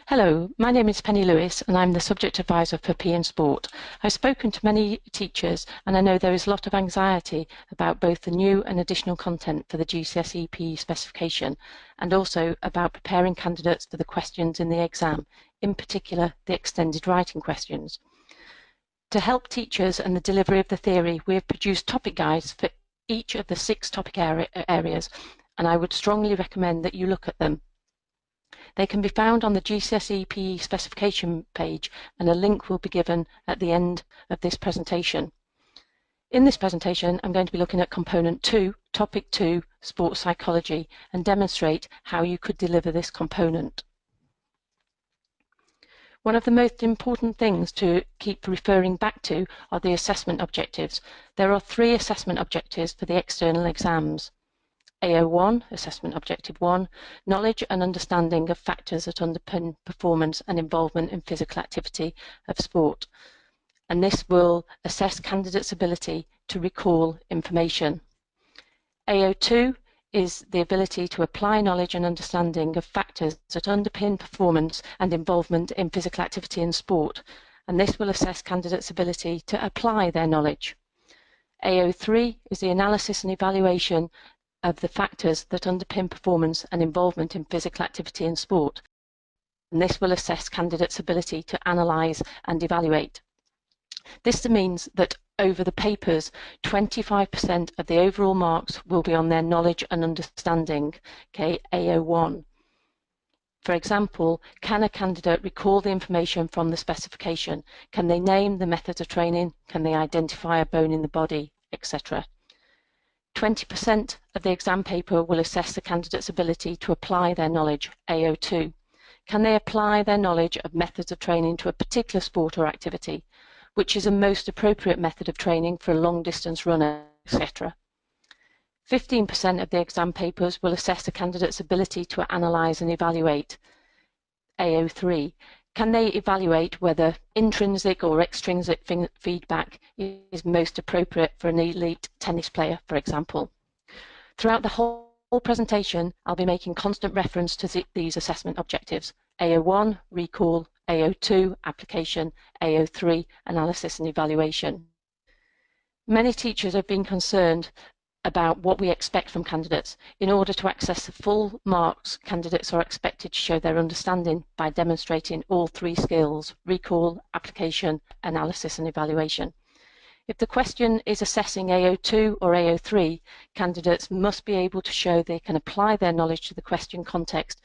Hello, my name is Penny Lewis and I'm the Subject Advisor for PE and Sport. I've spoken to many teachers and I know there is a lot of anxiety about both the new and additional content for the GCSE PE specification and also about preparing candidates for the questions in the exam, in particular the extended writing questions. To help teachers and the delivery of the theory, we have produced topic guides for each of the 6 topic areas and I would strongly recommend that you look at them. They can be found on the GCSE PE specification page and a link will be given at the end of this presentation. In this presentation, I'm going to be looking at Component 2, Topic 2, Sports Psychology, and demonstrate how you could deliver this component. One of the most important things to keep referring back to are the assessment objectives. There are 3 assessment objectives for the external exams. AO1, Assessment Objective 1, knowledge and understanding of factors that underpin performance and involvement in physical activity of sport. And this will assess candidates' ability to recall information. AO2 is the ability to apply knowledge and understanding of factors that underpin performance and involvement in physical activity in sport. And this will assess candidates' ability to apply their knowledge. AO3 is the analysis and evaluation of the factors that underpin performance and involvement in physical activity in sport. And this will assess candidates' ability to analyse and evaluate. This means that over the papers, 25% of the overall marks will be on their knowledge and understanding, okay, AO1. For example, can a candidate recall the information from the specification? Can they name the methods of training? Can they identify a bone in the body, etc.? 20% of the exam paper will assess the candidate's ability to apply their knowledge, AO2. Can they apply their knowledge of methods of training to a particular sport or activity? Which is a most appropriate method of training for a long-distance runner, etc. 15% of the exam papers will assess the candidate's ability to analyse and evaluate, AO3. Can they evaluate whether intrinsic or extrinsic feedback is most appropriate for an elite tennis player, for example? Throughout the whole presentation, I'll be making constant reference to these assessment objectives: AO1, recall; AO2, application; AO3, analysis and evaluation. Many teachers have been concerned about what we expect from candidates. In order to access the full marks, candidates are expected to show their understanding by demonstrating all 3 skills: recall, application, analysis and evaluation. If the question is assessing AO2 or AO3, candidates must be able to show they can apply their knowledge to the question context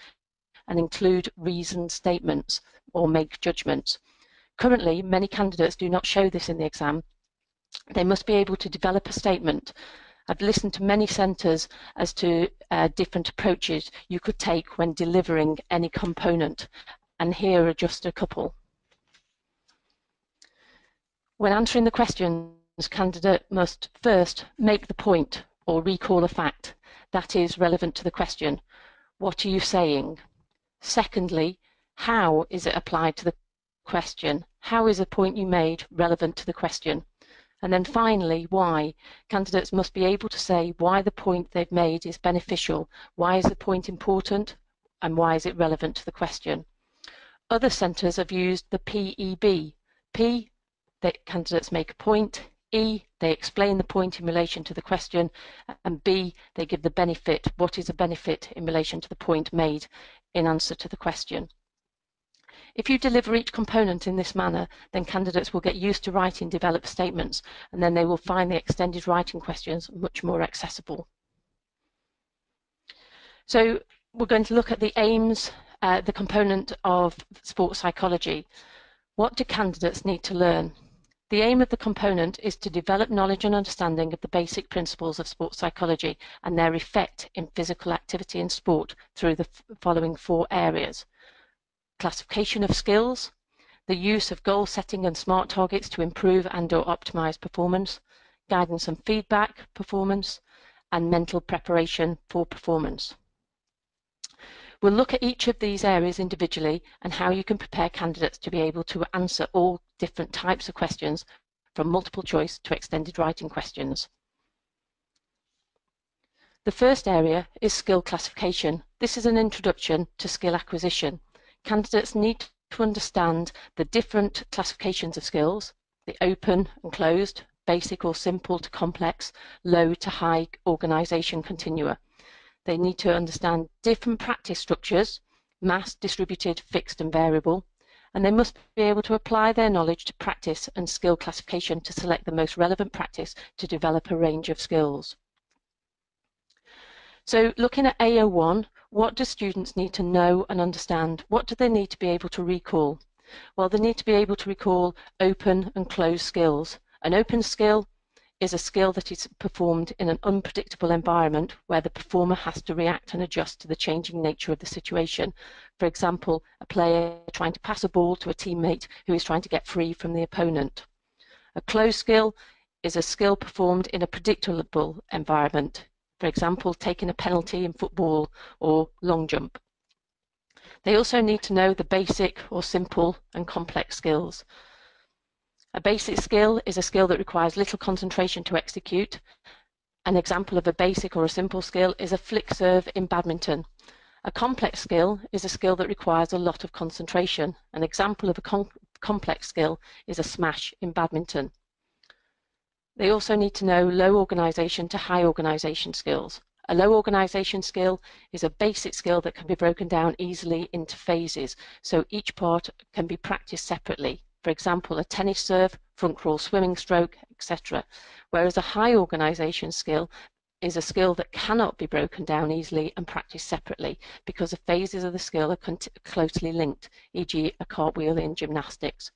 and include reasoned statements or make judgments. Currently, many candidates do not show this in the exam. They must be able to develop a statement. I've listened to many centres as to different approaches you could take when delivering any component, and here are just a couple. When answering the questions, candidate must first make the point or recall a fact that is relevant to the question. What are you saying? Secondly, how is it applied to the question? How is the point you made relevant to the question? And then finally, why? Candidates must be able to say why the point they've made is beneficial, why is the point important, and why is it relevant to the question. Other centres have used the PEB. P, that candidates make a point; E, they explain the point in relation to the question; and B, they give the benefit, what is a benefit in relation to the point made in answer to the question. If you deliver each component in this manner, then candidates will get used to writing developed statements, and then they will find the extended writing questions much more accessible. So we're going to look at the aims, the component of sports psychology. What do candidates need to learn? The aim of the component is to develop knowledge and understanding of the basic principles of sports psychology and their effect in physical activity and sport through the following 4 areas: classification of skills, the use of goal setting and SMART targets to improve and/or optimize performance, guidance and feedback performance, and mental preparation for performance. We'll look at each of these areas individually and how you can prepare candidates to be able to answer all different types of questions, from multiple choice to extended writing questions. The first area is skill classification. This is an introduction to skill acquisition. Candidates need to understand the different classifications of skills, the open and closed, basic or simple to complex, low to high organisation continua. They need to understand different practice structures, mass, distributed, fixed and variable, and they must be able to apply their knowledge to practice and skill classification to select the most relevant practice to develop a range of skills. So looking at AO1, what do students need to know and understand? What do they need to be able to recall? Well, they need to be able to recall open and closed skills. An open skill is a skill that is performed in an unpredictable environment where the performer has to react and adjust to the changing nature of the situation. For example, a player trying to pass a ball to a teammate who is trying to get free from the opponent. A closed skill is a skill performed in a predictable environment. For example, taking a penalty in football or long jump. They also need to know the basic or simple and complex skills. A basic skill is a skill that requires little concentration to execute. An example of a basic or a simple skill is a flick serve in badminton. A complex skill is a skill that requires a lot of concentration. An example of a complex skill is a smash in badminton. They also need to know low organisation to high organisation skills. A low organisation skill is a basic skill that can be broken down easily into phases, so each part can be practiced separately. For example, a tennis serve, front crawl swimming stroke, etc. Whereas a high organisation skill is a skill that cannot be broken down easily and practiced separately because the phases of the skill are closely linked, e.g. a cartwheel in gymnastics.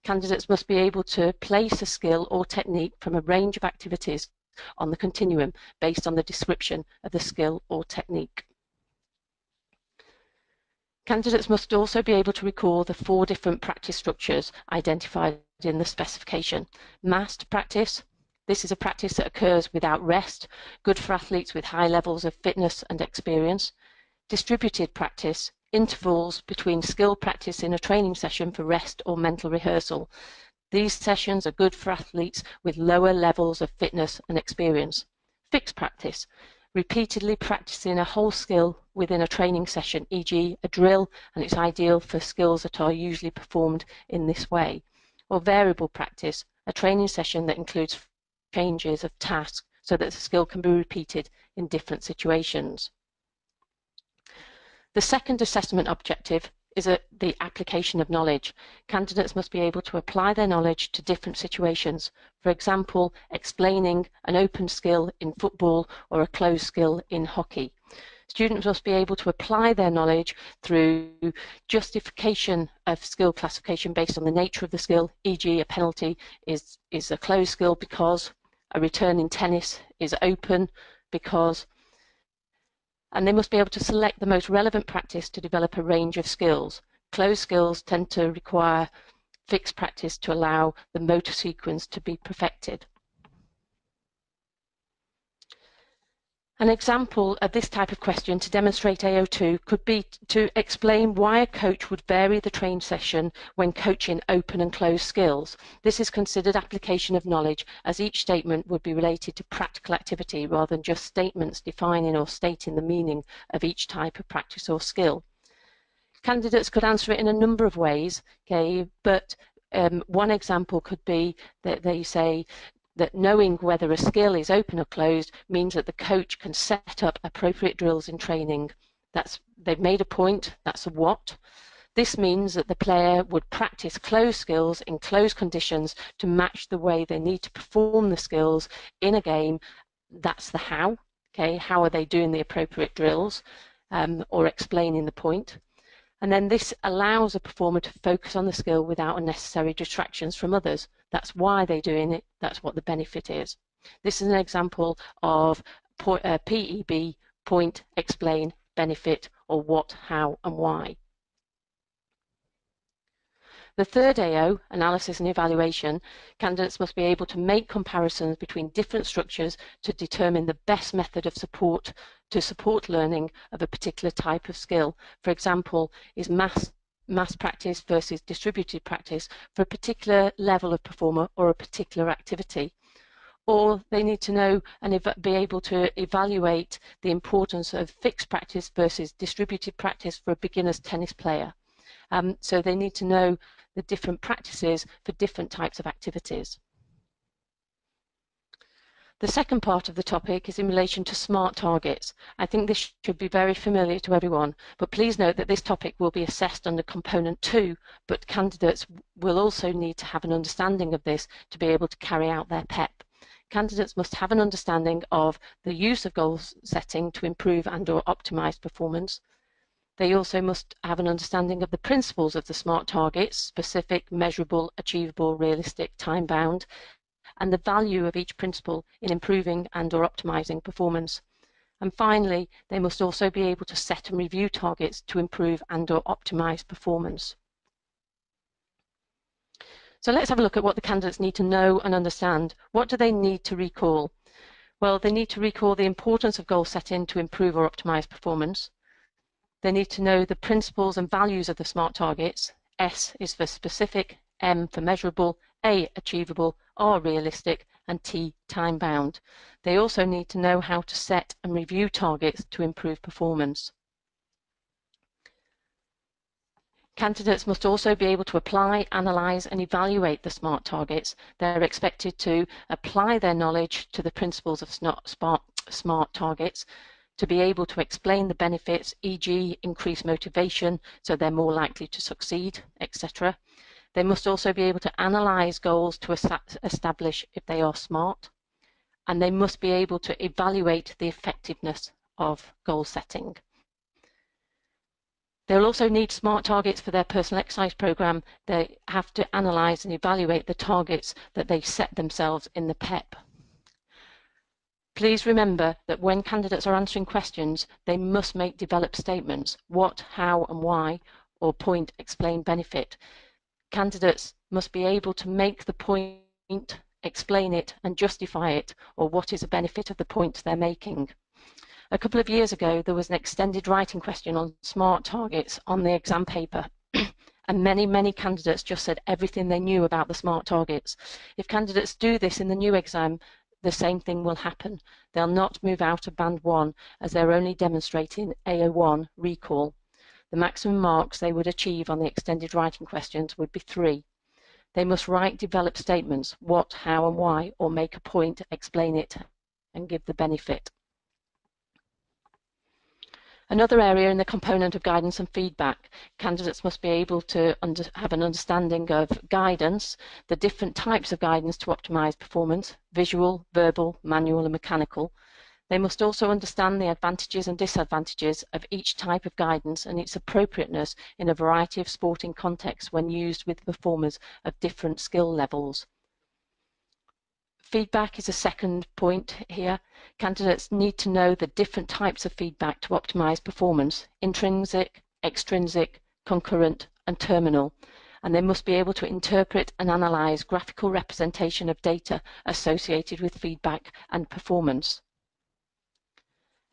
Candidates must be able to place a skill or technique from a range of activities on the continuum based on the description of the skill or technique. Candidates must also be able to recall the 4 different practice structures identified in the specification. Massed practice. This is a practice that occurs without rest, good for athletes with high levels of fitness and experience. Distributed practice. Intervals between skill practice in a training session for rest or mental rehearsal. These sessions are good for athletes with lower levels of fitness and experience. Fixed practice. Repeatedly practicing a whole skill within a training session, e.g. a drill, and it's ideal for skills that are usually performed in this way. Or variable practice, a training session that includes changes of tasks so that the skill can be repeated in different situations. The second assessment objective is the application of knowledge. Candidates must be able to apply their knowledge to different situations. For example, explaining an open skill in football or a closed skill in hockey. Students must be able to apply their knowledge through justification of skill classification based on the nature of the skill, e.g. a penalty is a closed skill because, a return in tennis is open because, and they must be able to select the most relevant practice to develop a range of skills. Closed skills tend to require fixed practice to allow the motor sequence to be perfected. An example of this type of question to demonstrate AO2 could be to explain why a coach would vary the train session when coaching open and closed skills. This is considered application of knowledge, as each statement would be related to practical activity rather than just statements defining or stating the meaning of each type of practice or skill. Candidates could answer it in a number of ways, okay, but one example could be that they say that knowing whether a skill is open or closed means that the coach can set up appropriate drills in training. They've made a point, that's a what. This means that the player would practice closed skills in closed conditions to match the way they need to perform the skills in a game. That's the how. Okay, how are they doing the appropriate drills or explaining the point. And then this allows a performer to focus on the skill without unnecessary distractions from others. That's why they're doing it. That's what the benefit is. This is an example of PEB, point, explain, benefit, or what, how, and why. The third AO, analysis and evaluation, candidates must be able to make comparisons between different structures to determine the best method of support to support learning of a particular type of skill. For example, is mass practice versus distributed practice for a particular level of performer or a particular activity. Or they need to know and be able to evaluate the importance of fixed practice versus distributed practice for a beginner's tennis player. So they need to know the different practices for different types of activities. The second part of the topic is in relation to SMART targets. I think this should be very familiar to everyone, but please note that this topic will be assessed under component 2, but candidates will also need to have an understanding of this to be able to carry out their PEP. Candidates must have an understanding of the use of goal setting to improve and/or optimize performance. They also must have an understanding of the principles of the SMART targets: specific, measurable, achievable, realistic, time-bound, and the value of each principle in improving and/or optimizing performance. And finally, they must also be able to set and review targets to improve and/or optimize performance. So let's have a look at what the candidates need to know and understand. What do they need to recall? Well, they need to recall the importance of goal setting to improve or optimize performance. They need to know the principles and values of the SMART targets. S is for specific, M for measurable, A achievable, R realistic, and T time-bound. They also need to know how to set and review targets to improve performance. Candidates must also be able to apply, analyse and evaluate the SMART targets. They're expected to apply their knowledge to the principles of SMART targets, to be able to explain the benefits, e.g. increased motivation, so they're more likely to succeed, etc. They must also be able to analyse goals to establish if they are SMART, and they must be able to evaluate the effectiveness of goal setting. They'll also need SMART targets for their personal exercise programme. They have to analyse and evaluate the targets that they set themselves in the PEP. Please remember that when candidates are answering questions, they must make developed statements: what, how and why, or point, explain, benefit. Candidates must be able to make the point, explain it and justify it, or what is the benefit of the point they're making. A couple of years ago, there was an extended writing question on SMART targets on the exam paper, and many candidates just said everything they knew about the SMART targets. If candidates do this in the new exam, the same thing will happen. They'll not move out of band 1 as they're only demonstrating AO1 recall. The maximum marks they would achieve on the extended writing questions would be 3. They must write developed statements: what, how and why, or make a point, explain it and give the benefit. Another area in the component of guidance and feedback. Candidates must be able to have an understanding of guidance, the different types of guidance to optimise performance: visual, verbal, manual and mechanical. They must also understand the advantages and disadvantages of each type of guidance and its appropriateness in a variety of sporting contexts when used with performers of different skill levels. Feedback is a second point here. Candidates need to know the different types of feedback to optimise performance: intrinsic, extrinsic, concurrent and terminal. And they must be able to interpret and analyse graphical representation of data associated with feedback and performance.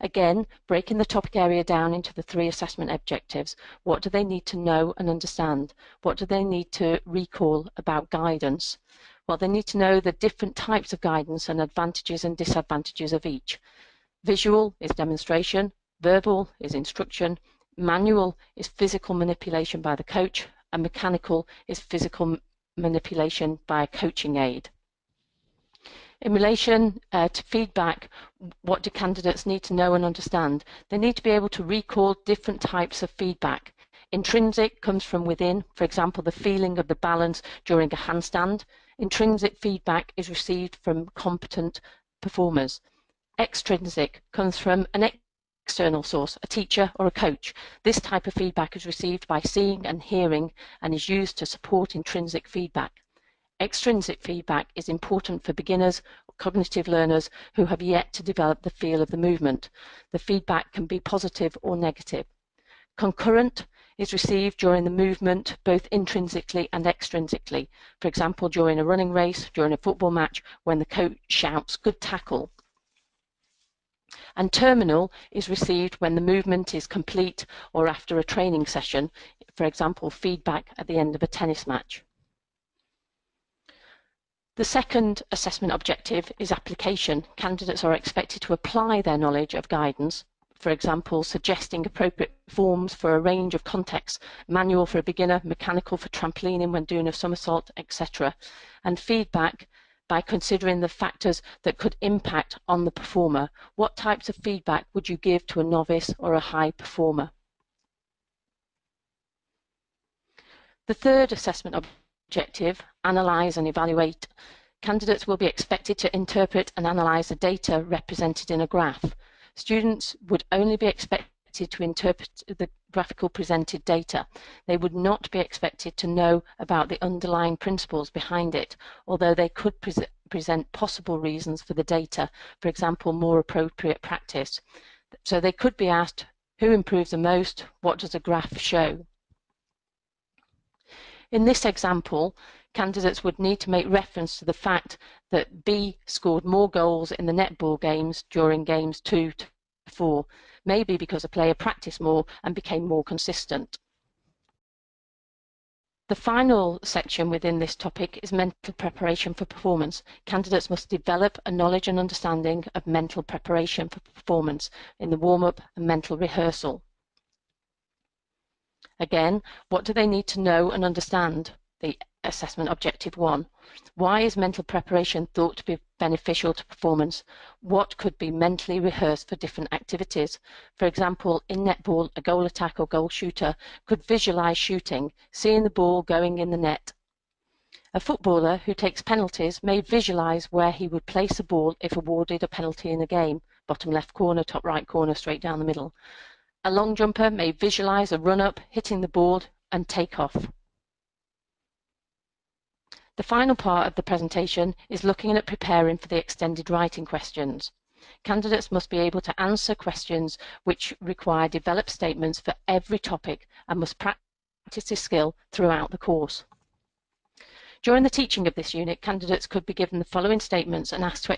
Again, breaking the topic area down into the 3 assessment objectives: what do they need to know and understand? What do they need to recall about guidance? Well, they need to know the different types of guidance and advantages and disadvantages of each. Visual is demonstration, verbal is instruction, manual is physical manipulation by the coach, and mechanical is physical manipulation by a coaching aid. In relation to feedback, what do candidates need to know and understand? They need to be able to recall different types of feedback. Intrinsic comes from within, for example, the feeling of the balance during a handstand. Intrinsic feedback is received from competent performers. Extrinsic comes from an external source, a teacher or a coach. This type of feedback is received by seeing and hearing and is used to support intrinsic feedback. Extrinsic feedback is important for beginners or cognitive learners who have yet to develop the feel of the movement. The feedback can be positive or negative. Concurrent is received during the movement, both intrinsically and extrinsically. For example, during a running race, during a football match, when the coach shouts, "Good tackle." And terminal is received when the movement is complete or after a training session, for example, feedback at the end of a tennis match. The second assessment objective is application. Candidates are expected to apply their knowledge of guidance for example, suggesting appropriate forms for a range of contexts, manual for a beginner, mechanical for trampolining when doing a somersault, etc. And feedback by considering the factors that could impact on the performer. What types of feedback would you give to a novice or a high performer? The third assessment objective, analyse and evaluate. Candidates will be expected to interpret and analyse the data represented in a graph. Students would only be expected to interpret the graphical presented data. They would not be expected to know about the underlying principles behind it, although they could present possible reasons for the data, for example, more appropriate practice. So they could be asked, who improves the most? What does a graph show? In this example, candidates would need to make reference to the fact that B scored more goals in the netball games during games 2 to 4, maybe because a player practiced more and became more consistent. The final section within this topic is mental preparation for performance. Candidates must develop a knowledge and understanding of mental preparation for performance in the warm-up and mental rehearsal. Again, what do they need to know and understand? The assessment objective 1. Why is mental preparation thought to be beneficial to performance? What could be mentally rehearsed for different activities? For example, in netball, a goal attack or goal shooter could visualize shooting, seeing the ball going in the net. A footballer who takes penalties may visualize where he would place a ball if awarded a penalty in a game, bottom left corner, top right corner, straight down the middle. A long jumper may visualize a run-up, hitting the board, and take off. The final part of the presentation is looking at preparing for the extended writing questions. Candidates must be able to answer questions which require developed statements for every topic and must practice this skill throughout the course. During the teaching of this unit, candidates could be given the following statements and asked to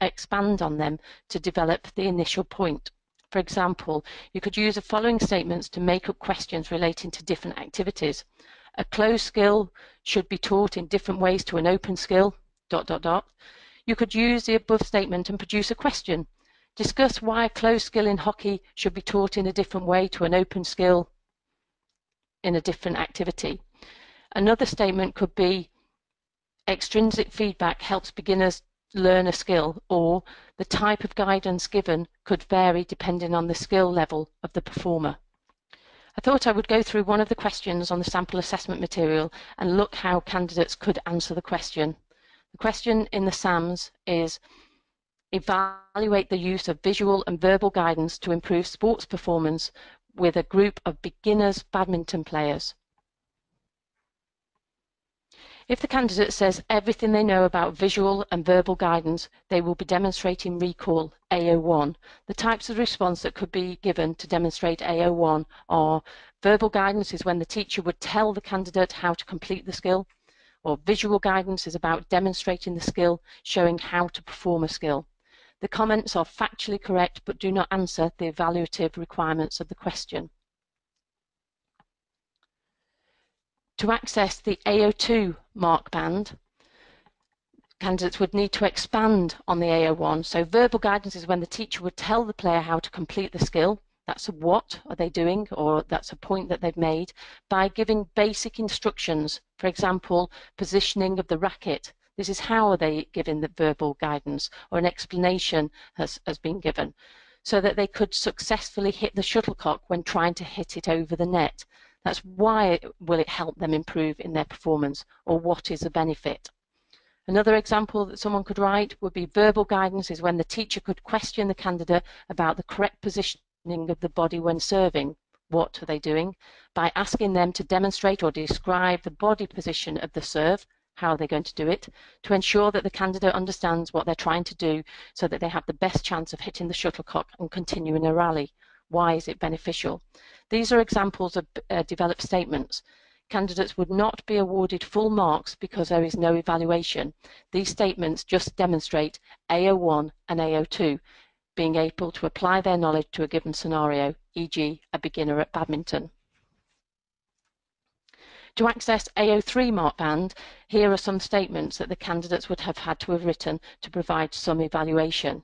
expand on them to develop the initial point. For example, you could use the following statements to make up questions relating to different activities. A closed skill should be taught in different ways to an open skill, ... You could use the above statement and produce a question. Discuss why a closed skill in hockey should be taught in a different way to an open skill in a different activity. Another statement could be, extrinsic feedback helps beginners learn a skill, or the type of guidance given could vary depending on the skill level of the performer. I thought I would go through one of the questions on the sample assessment material and look how candidates could answer the question. The question in the SAMs is, evaluate the use of visual and verbal guidance to improve sports performance with a group of beginners badminton players. If the candidate says everything they know about visual and verbal guidance, they will be demonstrating recall, AO1. The types of response that could be given to demonstrate AO1 are verbal guidance is when the teacher would tell the candidate how to complete the skill, or visual guidance is about demonstrating the skill, showing how to perform a skill. The comments are factually correct but do not answer the evaluative requirements of the question. To access the AO2 mark band, candidates would need to expand on the AO1. So verbal guidance is when the teacher would tell the player how to complete the skill. That's a what are they doing, or that's a point that they've made, by giving basic instructions. For example, positioning of the racket. This is how are they giving the verbal guidance, or an explanation has been given, so that they could successfully hit the shuttlecock when trying to hit it over the net. That's why will it help them improve in their performance, or what is the benefit. Another example that someone could write would be verbal guidance is when the teacher could question the candidate about the correct positioning of the body when serving. What are they doing? By asking them to demonstrate or describe the body position of the serve. How are they going to do it? To ensure that the candidate understands what they're trying to do so that they have the best chance of hitting the shuttlecock and continuing a rally. Why is it beneficial? These are examples of developed statements. Candidates would not be awarded full marks because there is no evaluation. These statements just demonstrate AO1 and AO2, being able to apply their knowledge to a given scenario, e.g. a beginner at badminton. To access AO3 mark band, here are some statements that the candidates would have had to have written to provide some evaluation.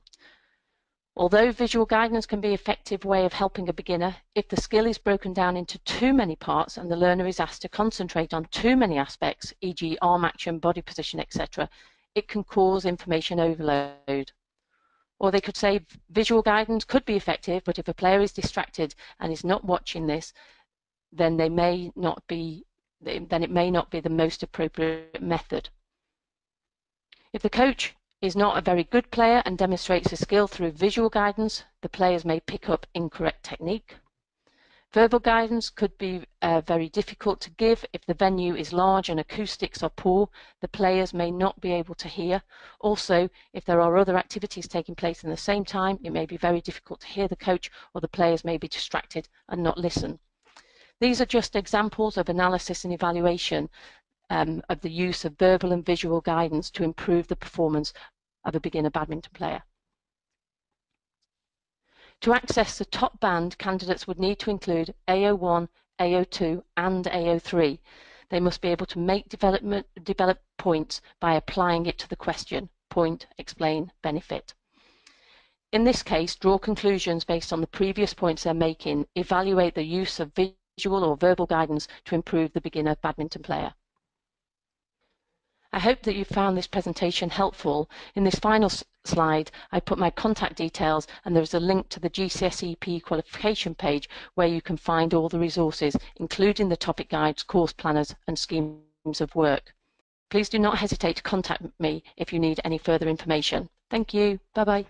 Although visual guidance can be an effective way of helping a beginner, if the skill is broken down into too many parts and the learner is asked to concentrate on too many aspects, e.g. arm action, body position, etc., it can cause information overload. Or they could say visual guidance could be effective, but if a player is distracted and is not watching this, then it may not be the most appropriate method. If the coach is not a very good player and demonstrates a skill through visual guidance, the players may pick up incorrect technique. Verbal guidance could be very difficult to give. If the venue is large and acoustics are poor, the players may not be able to hear. Also, if there are other activities taking place in the same time, it may be very difficult to hear the coach, or the players may be distracted and not listen. These are just examples of analysis and evaluation of the use of verbal and visual guidance to improve the performance of a beginner badminton player. To access the top band, candidates would need to include AO1, AO2 and AO3. They must be able to make develop points by applying it to the question: point, explain, benefit. In this case, draw conclusions based on the previous points they're making, evaluate the use of visual or verbal guidance to improve the beginner badminton player. I hope that you found this presentation helpful. In this final slide, I put my contact details, and there is a link to the GCSE PE qualification page where you can find all the resources, including the topic guides, course planners and schemes of work. Please do not hesitate to contact me if you need any further information. Thank you. Bye-bye.